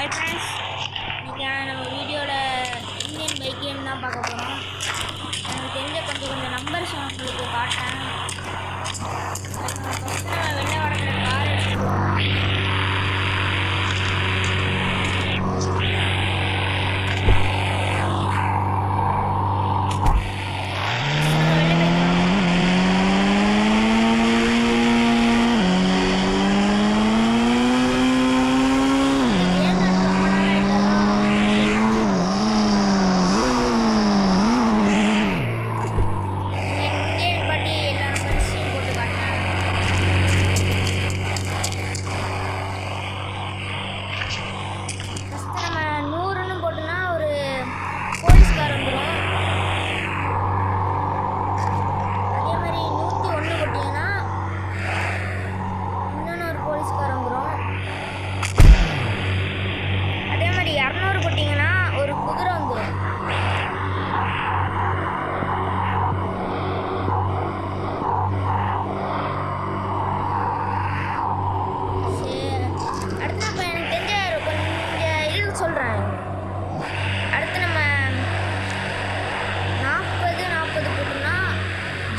Hi friends, இன்றைக்கி நம்ம வீடியோவில் இந்தியன் பைக் கேம் தான் பார்க்க போகிறோம். எனக்கு தெரிஞ்ச கொஞ்சம் நம்பர்ஸ் உங்களுக்கு காட்டேன். ஃபஸ்ட்டு நம்ம வெள்ளை வடக்கில் கார் எடுத்துக்கிறோம்.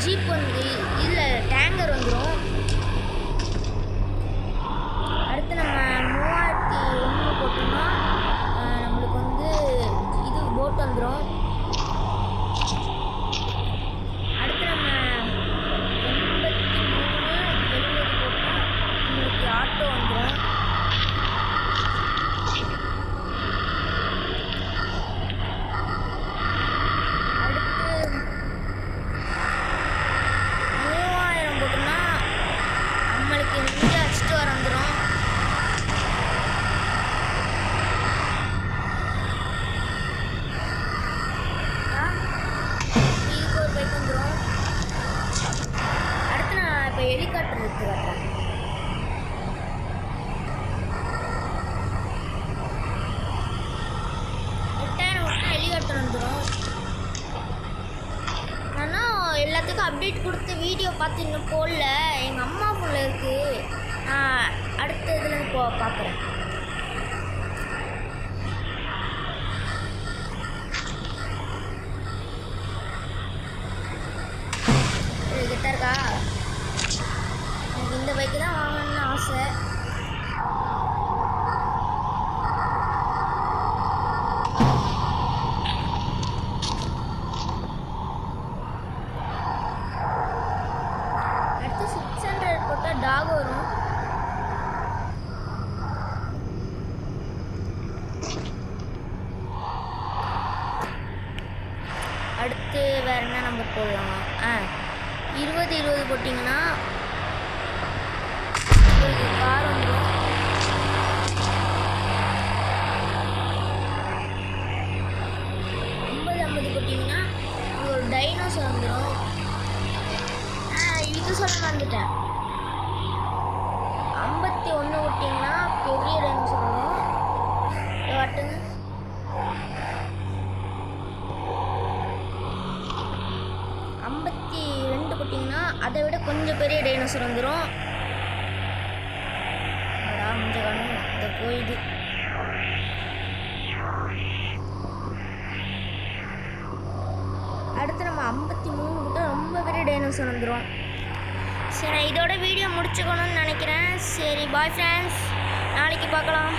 ஜீப் வந்து இல்லை டேங்கர் வந்துடும். அடுத்து நம்ம 3001 போட்டோம்னா நம்மளுக்கு வந்து இது போட் வந்துடும். அடுத்து நம்ம 8370 போட்டோம், நம்மளுக்கு ஆட்டோ வந்துடும். ஹெலிகாப்டர் இருக்கு காட்டுறேன். ஹெலிகாப்டர் வந்துடும். ஆனால் எல்லாத்துக்கும் அப்டேட் கொடுத்து வீடியோ பார்த்து இன்னும் போடல. எங்கள் அம்மா ஃபோனில் இருக்குது. நான் அடுத்த இதில் பார்க்குறேன். கிட்ட இருக்கா? இந்த பைக்கு தான் வாங்கணும்னு ஆசை. அடுத்து 600 போட்டால் டாக் வரும். அடுத்து வேற என்ன நம்பர் போடலாம்? 20 போட்டிங்கன்னா கார் வந்துடும். 50 போட்டிங்கன்னா ஒரு டைனோசர் வந்துடும். இது சொல்ல மறந்துட்டேன். 51 போட்டிங்கன்னா பெரிய டைனோசர் வரும். வாட்டுங்க. 52 போட்டிங்கன்னா அதை விட கொஞ்சம் பெரிய டைனோசர் வந்துடும். இந்த போயிது. அடுத்து நம்ம 53 கிட்ட ரொம்ப பெரிய டைனோசர் வந்துடும். சரி, நான் இதோட வீடியோ முடிச்சுக்கணும்னு நினைக்கிறேன். சரி, பாய் ஃப்ரெண்ட்ஸ், நாளைக்கு பார்க்கலாம்.